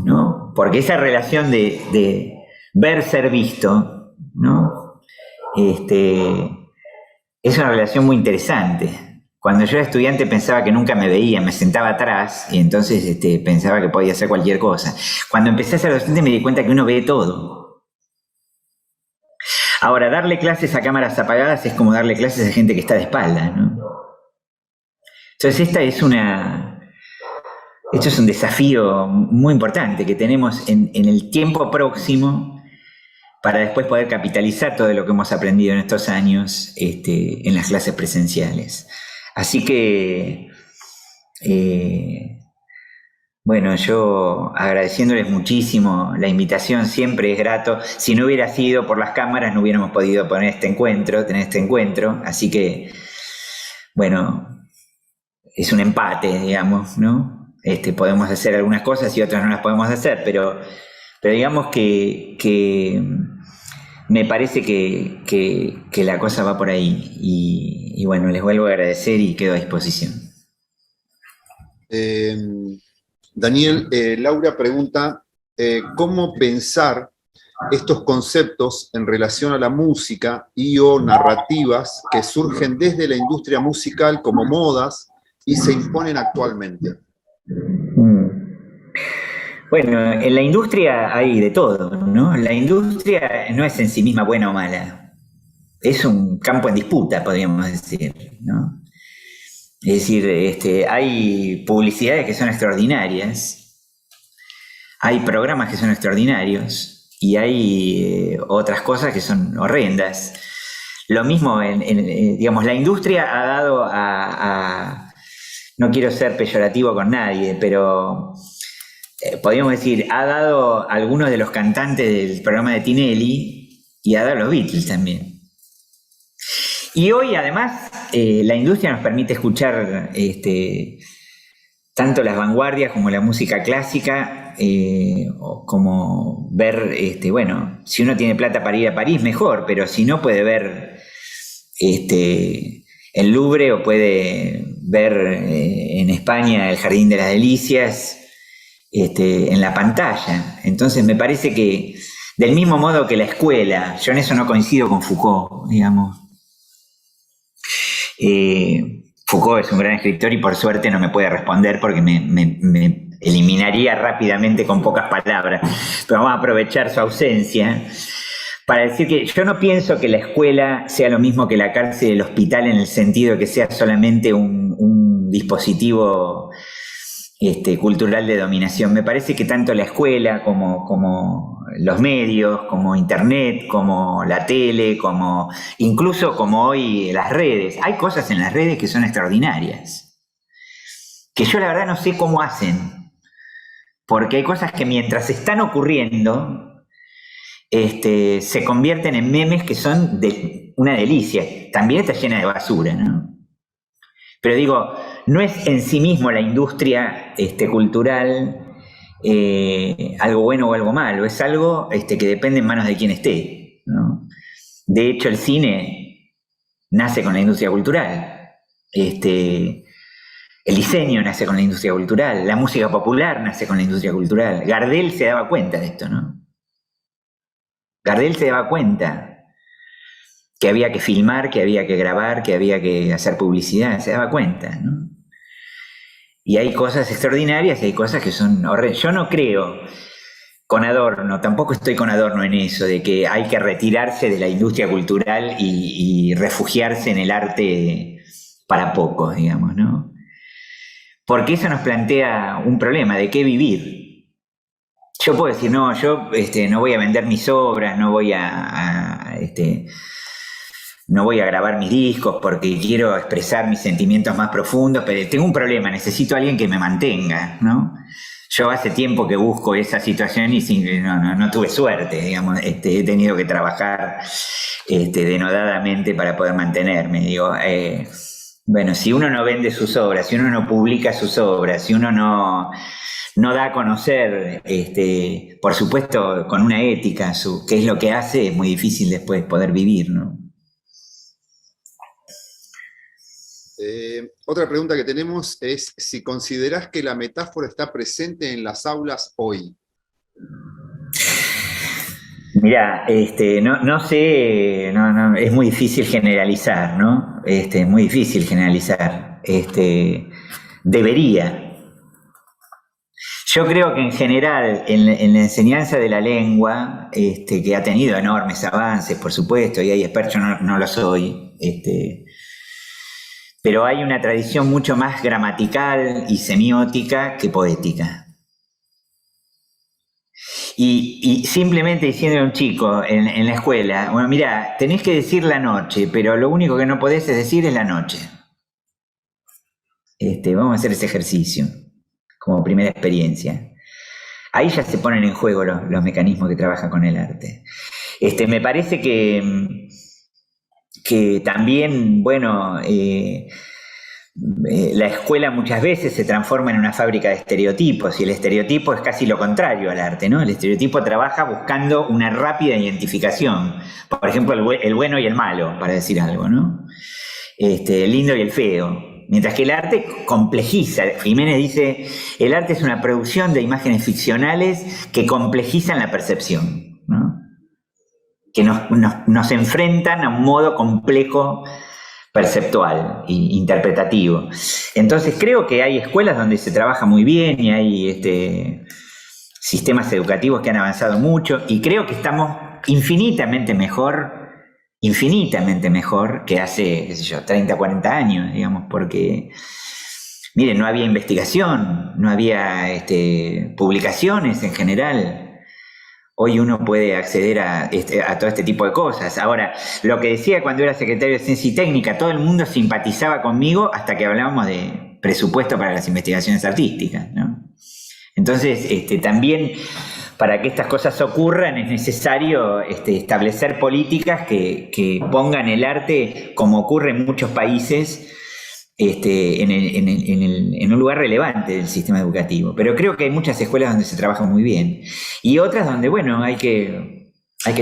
¿No? Porque esa relación de ver ser visto, ¿no? Es una relación muy interesante. Cuando yo era estudiante pensaba que nunca me veía, me sentaba atrás y entonces pensaba que podía hacer cualquier cosa. Cuando empecé a ser docente me di cuenta que uno ve todo. Ahora, darle clases a cámaras apagadas es como darle clases a gente que está de espalda, ¿no? Entonces esto es un desafío muy importante que tenemos en el tiempo próximo para después poder capitalizar todo lo que hemos aprendido en estos años en las clases presenciales. Así que, bueno, yo agradeciéndoles muchísimo la invitación, siempre es grato. Si no hubiera sido por las cámaras no hubiéramos podido tener este encuentro, así que, bueno, es un empate, digamos, ¿no? Podemos hacer algunas cosas y otras no las podemos hacer, pero digamos que me parece que la cosa va por ahí. Y bueno, les vuelvo a agradecer y quedo a disposición. Daniel, Laura pregunta, ¿cómo pensar estos conceptos en relación a la música y o narrativas que surgen desde la industria musical como modas y se imponen actualmente? Bueno, en la industria hay de todo, ¿no? La industria no es en sí misma buena o mala. Es un campo en disputa, podríamos decir, ¿no? Es decir, hay publicidades que son extraordinarias, hay programas que son extraordinarios y hay otras cosas que son horrendas. Lo mismo, digamos, la industria ha dado no quiero ser peyorativo con nadie, pero podríamos decir, ha dado a algunos de los cantantes del programa de Tinelli y ha dado a los Beatles también. Y hoy, además, la industria nos permite escuchar tanto las vanguardias como la música clásica, como ver, bueno, si uno tiene plata para ir a París, mejor, pero si no, puede ver el Louvre o puede ver en España el Jardín de las Delicias en la pantalla. Entonces me parece que del mismo modo que la escuela, yo en eso no coincido con Foucault, digamos. Foucault es un gran escritor y por suerte no me puede responder porque me eliminaría rápidamente con pocas palabras, pero vamos a aprovechar su ausencia para decir que yo no pienso que la escuela sea lo mismo que la cárcel y el hospital en el sentido de que sea solamente un dispositivo cultural de dominación. Me parece que tanto la escuela como los medios, como internet, como la tele, incluso como hoy las redes, hay cosas en las redes que son extraordinarias, que yo la verdad no sé cómo hacen, porque hay cosas que mientras están ocurriendo se convierten en memes que son de una delicia. También está llena de basura, ¿no? Pero digo, no es en sí mismo la industria cultural algo bueno o algo malo, es algo que depende en manos de quien esté, ¿no? De hecho, el cine nace con la industria cultural, el diseño nace con la industria cultural, la música popular nace con la industria cultural. Gardel se daba cuenta de esto, ¿no? Gardel se daba cuenta que había que filmar, que había que grabar, que había que hacer publicidad, se daba cuenta, ¿no? Y hay cosas extraordinarias y hay cosas que son horrendas. Yo no creo con Adorno, tampoco estoy con Adorno en eso, de que hay que retirarse de la industria cultural y refugiarse en el arte para pocos, digamos, ¿no? Porque eso nos plantea un problema, ¿de qué vivir? Yo puedo decir, no, yo no voy a vender mis obras, no voy no voy a grabar mis discos porque quiero expresar mis sentimientos más profundos, pero tengo un problema, necesito a alguien que me mantenga, ¿no? Yo hace tiempo que busco esa situación y no tuve suerte, digamos, he tenido que trabajar denodadamente para poder mantenerme, digo, bueno, si uno no vende sus obras, si uno no publica sus obras, si uno no da a conocer, por supuesto, con una ética, qué es lo que hace, es muy difícil después poder vivir, ¿no? Otra pregunta que tenemos es si considerás que la metáfora está presente en las aulas hoy. Mirá, no sé, es muy difícil generalizar, ¿no? Es muy difícil generalizar. Debería. Yo creo que en general, en la enseñanza de la lengua, que ha tenido enormes avances, por supuesto, y hay expertos, yo no lo soy, pero hay una tradición mucho más gramatical y semiótica que poética. Y simplemente diciendo a un chico en la escuela, bueno, mira, tenés que decir la noche, pero lo único que no podés decir es la noche. Vamos a hacer ese ejercicio como primera experiencia. Ahí ya se ponen en juego los mecanismos que trabajan con el arte. Me parece que también, bueno, la escuela muchas veces se transforma en una fábrica de estereotipos y el estereotipo es casi lo contrario al arte, ¿no? El estereotipo trabaja buscando una rápida identificación. Por ejemplo, el bueno y el malo, para decir algo, ¿no? El lindo y el feo. Mientras que el arte complejiza. Jiménez dice, el arte es una producción de imágenes ficcionales que complejizan la percepción, ¿no? Que nos enfrentan a un modo complejo perceptual e interpretativo. Entonces creo que hay escuelas donde se trabaja muy bien y hay sistemas educativos que han avanzado mucho y creo que estamos infinitamente mejor que hace, qué sé yo, 30, 40 años, digamos, porque, miren, no había investigación, no había publicaciones en general. Hoy uno puede acceder a todo este tipo de cosas. Ahora, lo que decía cuando era secretario de Ciencia y Técnica, todo el mundo simpatizaba conmigo hasta que hablábamos de presupuesto para las investigaciones artísticas, ¿no? Entonces, también para que estas cosas ocurran es necesario establecer políticas que pongan el arte, como ocurre en muchos países, en un lugar relevante del sistema educativo. Pero creo que hay muchas escuelas donde se trabaja muy bien y otras donde, bueno, hay que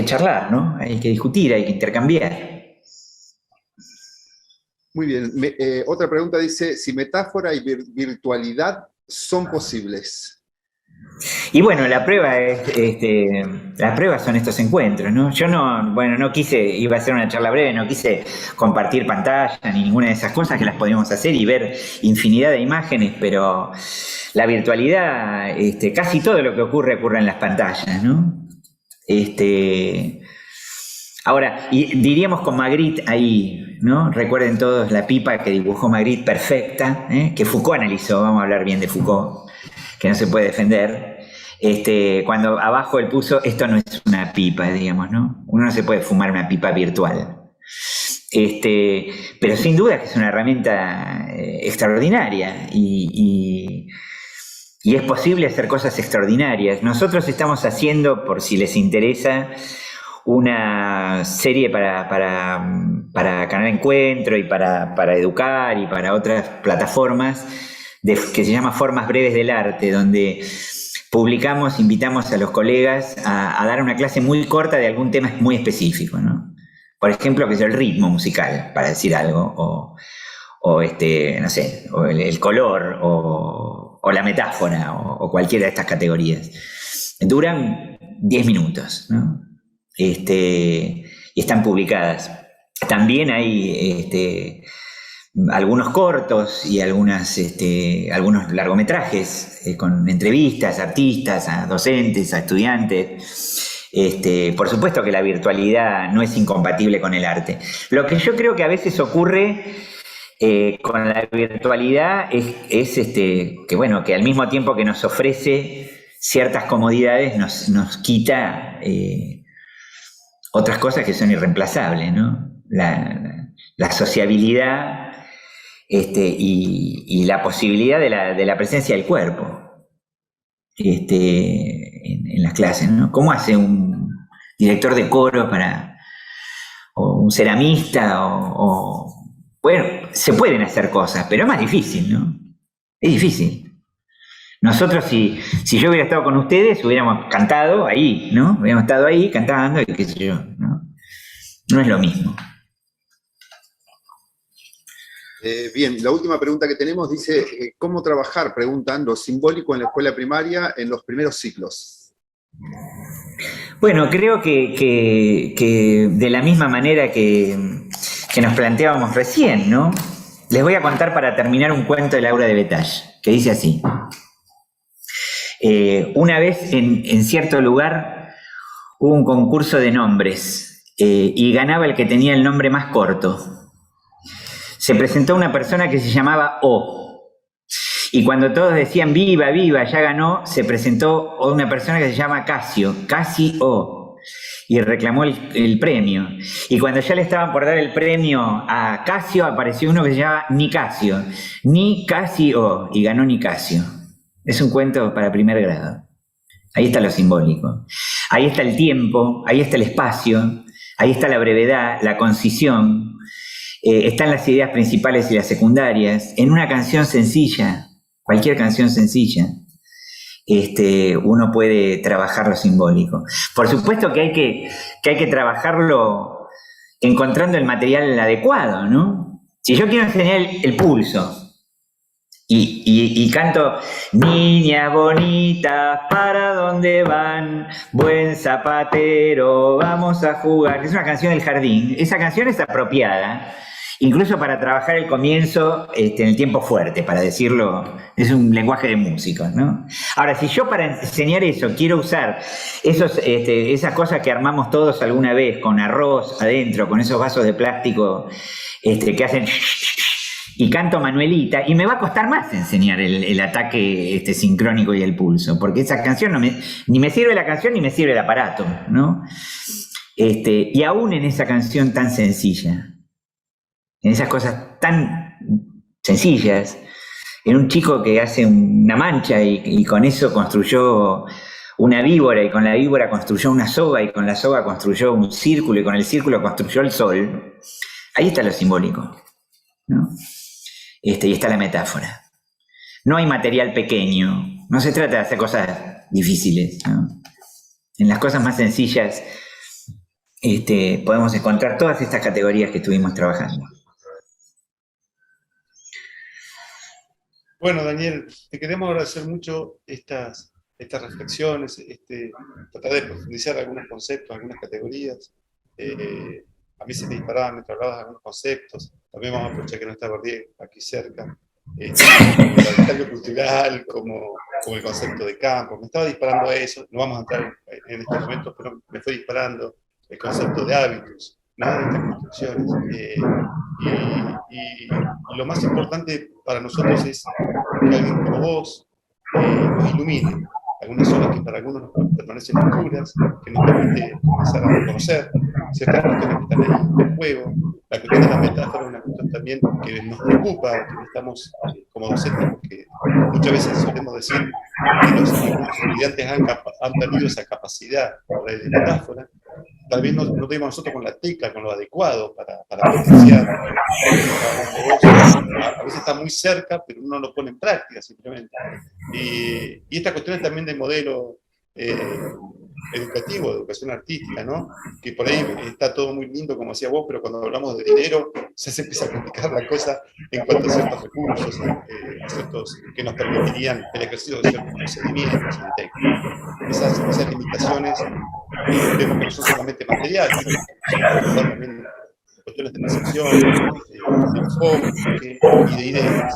charlar, ¿no? Hay que discutir, hay que intercambiar. Muy bien. Otra pregunta dice, si metáfora y virtualidad son posibles. Y bueno, la prueba son estos encuentros, ¿no? Yo no quise, iba a hacer una charla breve, no quise compartir pantalla ni ninguna de esas cosas que las podíamos hacer y ver infinidad de imágenes, pero la virtualidad, casi todo lo que ocurre en las pantallas, ¿no? Ahora, y diríamos con Magritte ahí, ¿no? Recuerden todos la pipa que dibujó Magritte perfecta, que Foucault analizó, vamos a hablar bien de Foucault, que no se puede defender, cuando abajo él puso, esto no es una pipa, digamos, ¿no? Uno no se puede fumar una pipa virtual. Pero sin duda que es una herramienta extraordinaria y es posible hacer cosas extraordinarias. Nosotros estamos haciendo, por si les interesa, una serie para Canal Encuentro y para Educar y para otras plataformas que se llama Formas Breves del Arte, donde invitamos a los colegas a dar una clase muy corta de algún tema muy específico, ¿no? Por ejemplo, que es el ritmo musical, para decir algo, no sé, o el color, o la metáfora, o cualquiera de estas categorías. Duran 10 minutos, ¿no? Y están publicadas. También hay algunos cortos y algunos largometrajes con entrevistas a artistas, a docentes, a estudiantes. Por supuesto que la virtualidad no es incompatible con el arte. Lo que yo creo que a veces ocurre con la virtualidad es que, bueno, que al mismo tiempo que nos ofrece ciertas comodidades, nos quita otras cosas que son irreemplazables, ¿no? La sociabilidad y la posibilidad de la presencia del cuerpo en las clases, ¿no? ¿Cómo hace un director de coro o un ceramista bueno, se pueden hacer cosas, pero es más difícil, ¿no? Es difícil. Nosotros, si yo hubiera estado con ustedes, hubiéramos cantado ahí, ¿no? Hubiéramos estado ahí cantando y qué sé yo, ¿no? No es lo mismo. Bien, la última pregunta que tenemos dice, ¿cómo trabajar, preguntan, lo simbólico en la escuela primaria en los primeros ciclos? Bueno, creo que de la misma manera que nos planteábamos recién, ¿no? Les voy a contar para terminar un cuento de Laura de Betalle, que dice así. Una vez en cierto lugar hubo un concurso de nombres y ganaba el que tenía el nombre más corto. Se presentó una persona que se llamaba O. Y cuando todos decían viva, viva, ya ganó, se presentó una persona que se llama Casio, Casi O, y reclamó el premio. Y cuando ya le estaban por dar el premio a Casio, apareció uno que se llama Nicasio, Nicasio, y ganó Nicasio. Es un cuento para primer grado. Ahí está lo simbólico. Ahí está el tiempo, ahí está el espacio, ahí está la brevedad, la concisión. Están las ideas principales y las secundarias. En una canción sencilla, cualquier canción sencilla, uno puede trabajar lo simbólico. Por supuesto que hay que trabajarlo encontrando el material adecuado, ¿no? Si yo quiero enseñar el pulso y canto niñas bonitas, ¿para dónde van? Buen zapatero, vamos a jugar. Es una canción del jardín. Esa canción es apropiada, incluso para trabajar el comienzo en el tiempo fuerte, para decirlo, es un lenguaje de músicos, ¿no? Ahora, si yo para enseñar eso quiero usar esas cosas que armamos todos alguna vez, con arroz adentro, con esos vasos de plástico que hacen y canto Manuelita, y me va a costar más enseñar el ataque sincrónico y el pulso, porque esa canción ni me sirve la canción ni me sirve el aparato, ¿no? Y aún en esa canción tan sencilla, en esas cosas tan sencillas, en un chico que hace una mancha y con eso construyó una víbora, y con la víbora construyó una soga, y con la soga construyó un círculo, y con el círculo construyó el sol. Ahí está lo simbólico, ¿no? Y está la metáfora. No hay material pequeño, no se trata de hacer cosas difíciles, ¿no? En las cosas más sencillas podemos encontrar todas estas categorías que estuvimos trabajando. Bueno, Daniel, te queremos agradecer mucho estas reflexiones, tratar de profundizar algunos conceptos, algunas categorías. A mí se me disparaban mientras hablabas de algunos conceptos. También vamos a aprovechar que no está Bordier aquí cerca. Como el intercambio cultural, como el concepto de campo. Me estaba disparando a eso, no vamos a entrar en este momento, pero me fue disparando el concepto de hábitos, ¿no? De estas construcciones. Y lo más importante para nosotros es que alguien como vos nos ilumine algunas zonas que para algunos nos permanecen oscuras, que nos permite comenzar a reconocer ciertas cuestiones que están ahí en juego. La cuestión de la metáfora es una cuestión también que nos preocupa, que necesitamos como docentes, porque muchas veces solemos decir que los estudiantes han perdido esa capacidad de metáfora, tal vez no tenemos nosotros con la tecla, con lo adecuado para potenciar. A veces está muy cerca, pero uno lo pone en práctica simplemente. Y esta cuestión también del modelo educativo, de educación artística, ¿no? Que por ahí está todo muy lindo, como decía vos, pero cuando hablamos de dinero, se empieza a complicar la cosa en cuanto a ciertos recursos, que nos permitirían el ejercicio de ciertos procedimientos y técnicas. Esas limitaciones, vemos que no son solamente materiales, sino también cuestiones de percepción, de enfoque y de ideas.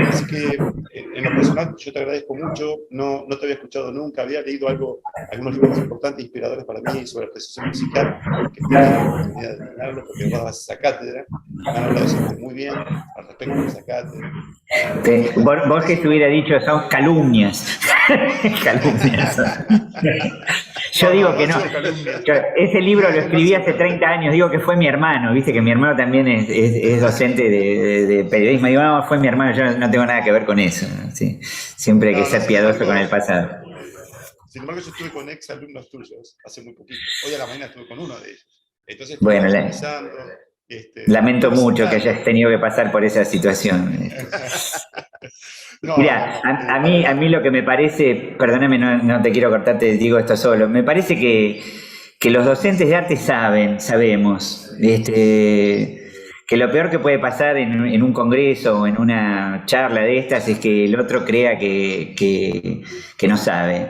Así que, en lo personal, yo te agradezco mucho. No te había escuchado nunca, había leído algunos libros importantes, inspiradores para mí sobre apreciación musical, que tenía la oportunidad de terminarlo, porque vas a esa cátedra, me han hablado siempre muy bien al respecto de esa cátedra. Vos que te hubiera dicho, son calumnias. Calumnias. Yo digo que no. Ese libro lo escribí hace 30 años, digo que fue mi hermano, viste que mi hermano también es docente de periodismo. Digo, no, fue mi hermano, yo no tengo nada que ver con eso. ¿Sí? Siempre hay que ser piadoso con el pasado. Sin embargo, yo estuve con ex alumnos tuyos hace muy poquito. Hoy a la mañana estuve con uno de ellos. Entonces, bueno, lamento mucho que hayas tenido que pasar por esa situación. No, mira, a mí lo que me parece, perdóname, no te quiero cortar, te digo esto solo, me parece que los docentes de arte sabemos, que lo peor que puede pasar en un congreso o en una charla de estas es que el otro crea que no sabe.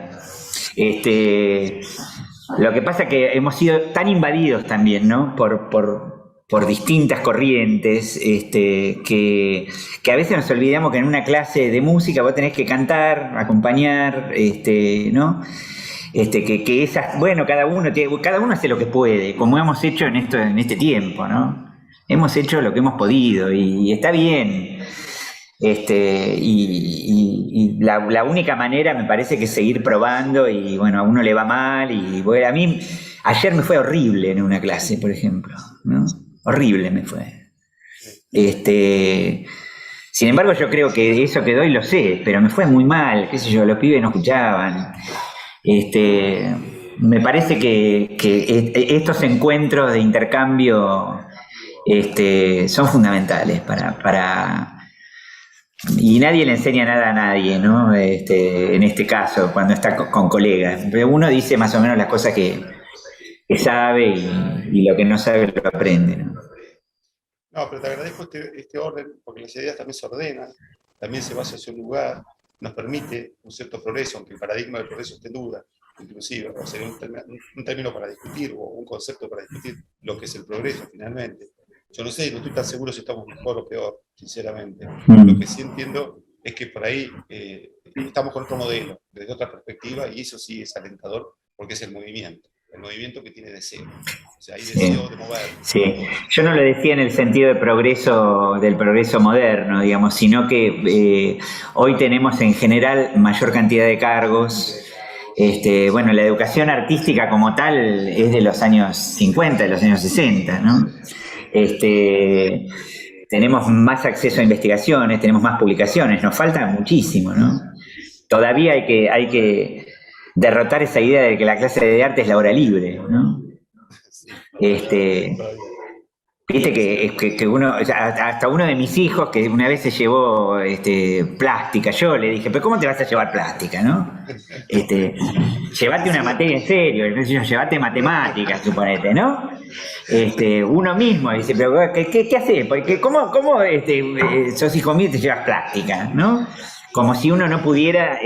Lo que pasa es que hemos sido tan invadidos también, ¿no? Por distintas corrientes, que a veces nos olvidamos que en una clase de música vos tenés que cantar, acompañar, ¿no? Que esas, bueno, cada uno hace lo que puede, como hemos hecho en este tiempo, ¿no? Hemos hecho lo que hemos podido y está bien. Y la única manera me parece que es seguir probando y bueno, a uno le va mal y bueno, a mí ayer me fue horrible en una clase, por ejemplo, ¿no? Horrible me fue. Sin embargo, yo creo que eso que doy lo sé, pero me fue muy mal, qué sé yo, los pibes no escuchaban. Me parece que estos encuentros de intercambio son fundamentales para y nadie le enseña nada a nadie, ¿no? En este caso, cuando está con colegas. Pero uno dice más o menos las cosas que sabe y lo que no sabe lo aprende, ¿no? No, pero te agradezco este orden, porque las ideas también se ordenan, también se va hacia un lugar, nos permite un cierto progreso, aunque el paradigma del progreso esté en duda, inclusive, o sería un término para discutir, o un concepto para discutir lo que es el progreso, finalmente. Yo no sé, no estoy tan seguro si estamos mejor o peor, sinceramente. Lo que sí entiendo es que por ahí estamos con otro modelo, desde otra perspectiva, y eso sí es alentador, porque es el movimiento que tiene deseo. O sea, hay deseo de mover. Sí, yo no lo decía en el sentido del progreso moderno, digamos, sino que hoy tenemos en general mayor cantidad de cargos. Bueno, la educación artística como tal es de los años 50, de los años 60, ¿no? Tenemos más acceso a investigaciones, tenemos más publicaciones, nos falta muchísimo, ¿no? Todavía hay que derrotar esa idea de que la clase de arte es la hora libre, ¿no? Viste que uno, hasta uno de mis hijos que una vez se llevó plástica, yo le dije, pero ¿cómo te vas a llevar plástica, no? Llévate una materia en serio, llévate matemáticas, suponete, ¿no? Uno mismo dice, pero ¿qué haces? Porque ¿cómo sos hijo mío y te llevas plástica, ¿no? Como si uno no pudiera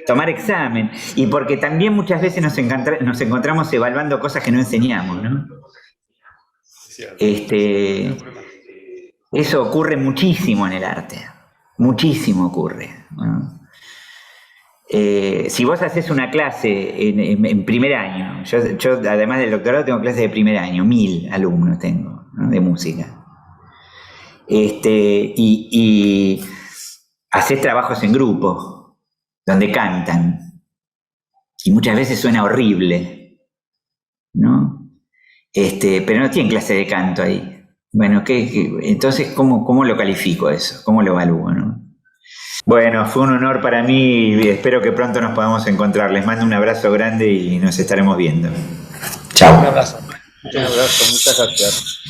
tomar examen. Y porque también muchas veces nos encontramos evaluando cosas que no enseñamos, ¿no? Eso ocurre muchísimo en el arte. Muchísimo ocurre, ¿no? Si vos haces una clase en primer año, yo además del doctorado tengo clases de primer año, 1000 alumnos tengo, ¿no? De música. Y haces trabajos en grupo, donde cantan, y muchas veces suena horrible, ¿no? Pero no tienen clase de canto ahí. Bueno, entonces, ¿cómo lo califico eso? ¿Cómo lo evalúo, no? Bueno, fue un honor para mí y espero que pronto nos podamos encontrar. Les mando un abrazo grande y nos estaremos viendo. Chao. Chao. Un abrazo. Un abrazo, muchas gracias.